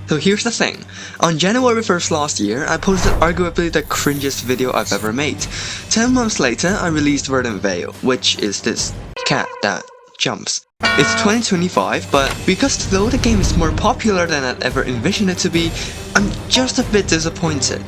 So here's the thing, on January 1st last year, I posted arguably the cringiest video I've ever made. 10 months later, I released Verdant Vale, which is this cat that jumps. It's 2025, but because though the game is more popular than I'd ever envisioned it to be, I'm just a bit disappointed.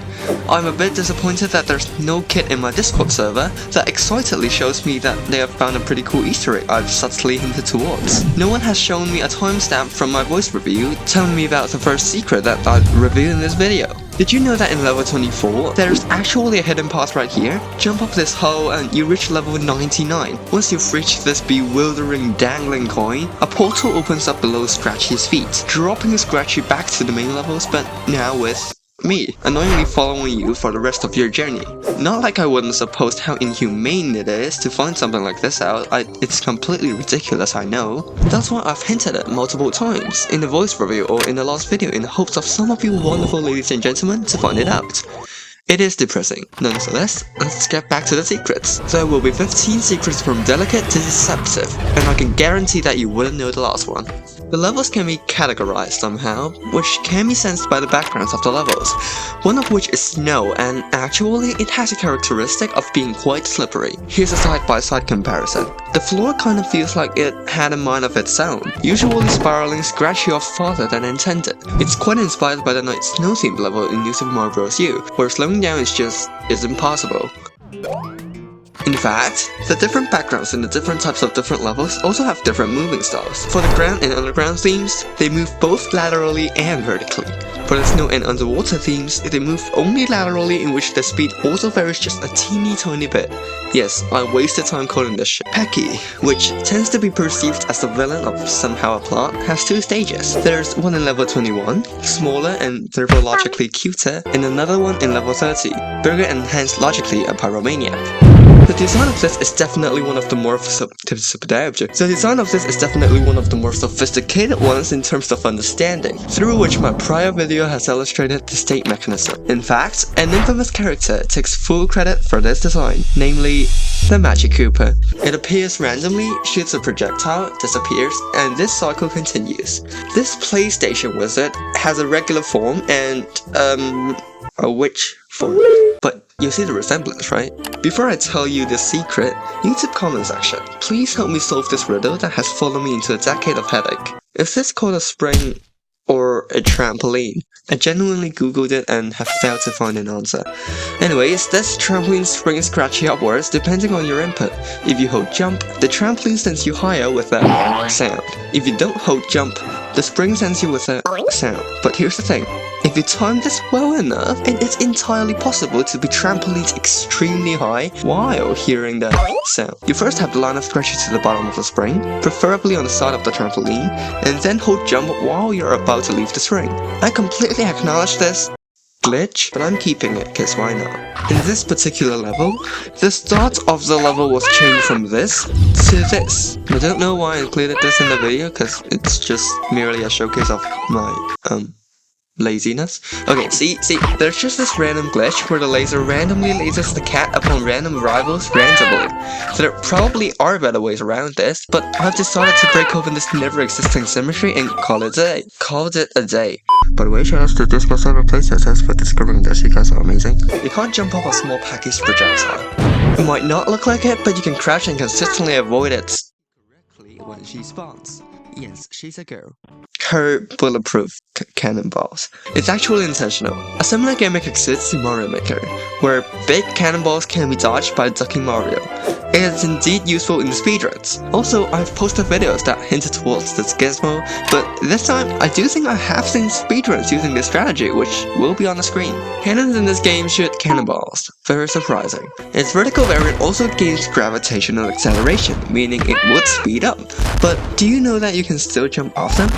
I'm a bit disappointed that there's no kid in my Discord server that excitedly shows me that they have found a pretty cool Easter egg I've subtly hinted towards. No one has shown me a timestamp from my voice review telling me about the first secret that I'd reveal in this video. Did you know that in level 24, there's actually a hidden path right here? Jump up this hole and you reach level 99. Once you've reached this bewildering dangling coin, a portal opens up below Scratchy's feet, dropping Scratchy back to the main levels, but now with me, annoyingly following you for the rest of your journey. Not like I wouldn't suppose how inhumane it is to find something like this out, it's completely ridiculous, I know. That's why I've hinted at multiple times, in the voice review or in the last video, in the hopes of some of you wonderful ladies and gentlemen to find it out. It is depressing. Nonetheless, let's get back to the secrets. There will be 15 secrets from delicate to deceptive, and I can guarantee that you wouldn't know the last one. The levels can be categorized somehow, which can be sensed by the backgrounds of the levels, one of which is snow, and actually it has a characteristic of being quite slippery. Here's a side-by-side comparison. The floor kind of feels like it had a mind of its own, usually spiraling Scratchy off farther than intended. It's quite inspired by the Night Snow themed level in New Super Mario Bros. U, where slowing down is impossible. In fact, the different backgrounds in the different types of different levels also have different moving styles. For the ground and underground themes, they move both laterally and vertically. For the snow and underwater themes, they move only laterally, in which the speed also varies just a teeny tiny bit. Yes, I wasted time calling this shit. Pecky, which tends to be perceived as the villain of somehow a plot, has two stages. There's one in level 21, smaller and therefore logically cuter, and another one in level 30, bigger and hence logically a pyromaniac. The design of this is definitely one of the more sophisticated ones in terms of understanding, through which my prior video has illustrated the state mechanism. In fact, an infamous character takes full credit for this design, namely the Magic Koopa. It appears randomly, shoots a projectile, disappears, and this cycle continues. This PlayStation wizard has a regular form and a witch form. But you see the resemblance, right? Before I tell you the secret, YouTube comment section. Please help me solve this riddle that has followed me into a decade of headache. Is this called a spring or a trampoline? I genuinely googled it and have failed to find an answer. Anyways, this trampoline springs Scratchy upwards depending on your input. If you hold jump, the trampoline sends you higher with a sound. If you don't hold jump, the spring sends you with a sound. But here's the thing. If you time this well enough, it is entirely possible to be trampolined extremely high while hearing the sound. You first have to line up Scratchy to the bottom of the spring, preferably on the side of the trampoline, and then hold jump while you're about to leave the spring. I completely acknowledge this glitch, but I'm keeping it, cause why not? In this particular level, the start of the level was changed from this to this. I don't know why I included this in the video, cause it's just merely a showcase of my, laziness. Okay, see, there's just this random glitch where the laser randomly lasers the cat upon random rivals randomly. There probably are better ways around this, but I've decided to break open this never-existing symmetry and call it a day. By the way, shout out to Discord server playtesters for discovering this, you guys are amazing. You can't jump off a small package projectile. It might not look like it, but you can crouch and consistently avoid it correctly when she spawns. Yes, she's a girl. Her bulletproof cannonballs. It's actually intentional. A similar gimmick exists in Mario Maker, where big cannonballs can be dodged by ducking Mario. It is indeed useful in speedruns. Also, I've posted videos that hinted towards this gizmo, but this time I do think I have seen speedruns using this strategy, which will be on the screen. Cannons in this game shoot cannonballs. Very surprising. Its vertical variant also gains gravitational acceleration, meaning it would speed up. But do you know that you can still jump off them?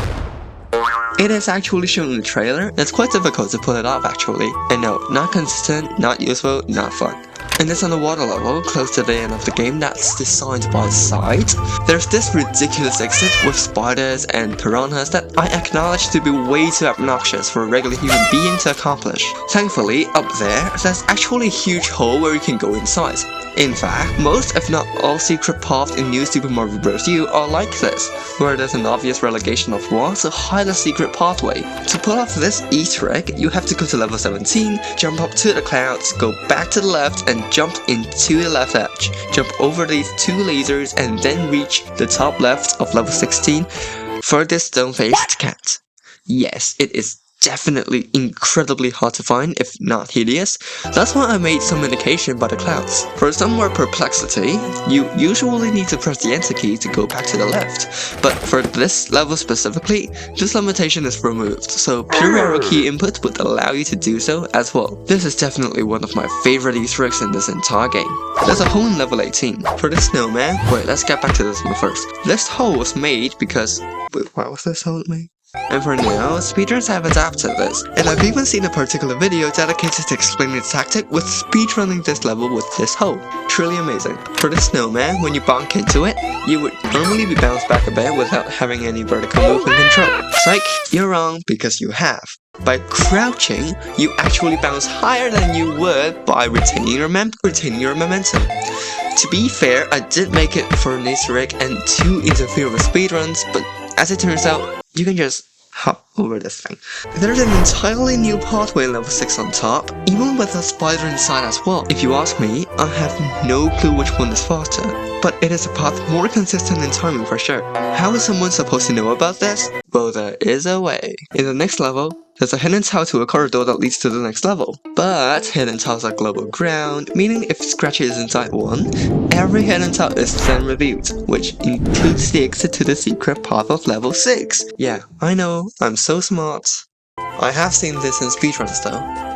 It is actually shown in the trailer. It's quite difficult to pull it off actually. And no, not consistent, not useful, not fun. In this underwater level, close to the end of the game that's designed by Side, there's this ridiculous exit with spiders and piranhas that I acknowledge to be way too obnoxious for a regular human being to accomplish. Thankfully, up there's actually a huge hole where you can go inside. In fact, most if not all secret paths in New Super Mario Bros. U are like this, where there's an obvious relegation of walls to hide a secret pathway. To pull off this Easter egg, you have to go to level 17, jump up to the clouds, go back to the left and jump into the left edge, jump over these two lasers and then reach the top left of level 16 for this stone-faced cat. Yes, it is definitely incredibly hard to find, if not hideous. That's why I made some indication by the clouds. For some more perplexity, you usually need to press the enter key to go back to the left, but for this level specifically, this limitation is removed, so pure arrow key input would allow you to do so as well. This is definitely one of my favorite Easter eggs in this entire game. There's a hole in level 18. For the snowman, wait, let's get back to this one first. This hole was made because... wait, why was this hole made? And for now, speedrunners have adapted this, and I've even seen a particular video dedicated to explaining the tactic with speedrunning this level with this hole. Truly amazing. For the snowman, when you bonk into it, you would normally be bounced back a bit without having any vertical movement control. Psych, you're wrong because you have. By crouching, you actually bounce higher than you would by retaining your momentum. To be fair, I did make it for an Easter egg and to interfere with speedruns, but as it turns out, you can just hop over this thing. There's an entirely new pathway in level 6 on top, even with a spider inside as well. If you ask me, I have no clue which one is faster, but it is a path more consistent in timing for sure. How is someone supposed to know about this? Well, there is a way. In the next level, there's a hidden tile to a corridor that leads to the next level. But hidden tiles are global ground, meaning if Scratchy is inside one, every hidden tile is then revealed, which includes the exit to the secret path of level 6. Yeah, I know, I'm so smart. I have seen this in speedruns though.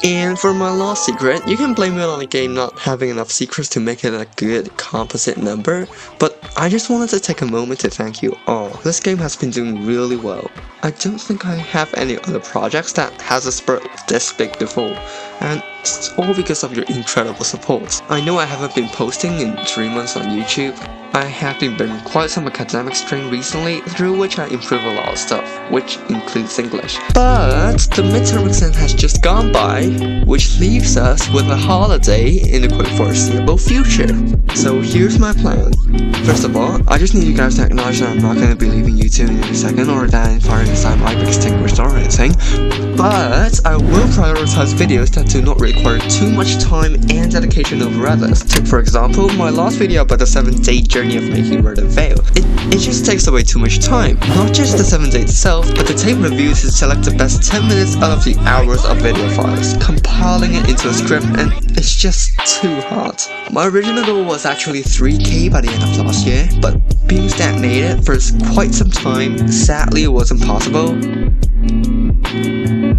And for my last secret, you can blame it on the game not having enough secrets to make it a good composite number, but I just wanted to take a moment to thank you all. This game has been doing really well. I don't think I have any other projects that has a spurt this big before, and it's all because of your incredible support. I know I haven't been posting in 3 months on YouTube. I have been burning quite some academic strain recently, through which I improve a lot of stuff, which includes English. But the midterm exam has just gone by, which leaves us with a holiday in the quite foreseeable future. So here's my plan. First of all, I just need you guys to acknowledge that I'm not going to be leaving YouTube in a second, or that entire time might be extinguished or anything. But I will prioritize videos that do not require too much time and dedication over others. Take for example, my last video about the 7-day journey of making Red and Veil. It just takes away too much time. Not just the 7 days itself, but to take reviews to select the best 10 minutes out of the hours of video files, compiling it into a script, and it's just too hard. My original goal was actually 3K by the end of last year, but being stagnated for quite some time, sadly it wasn't possible.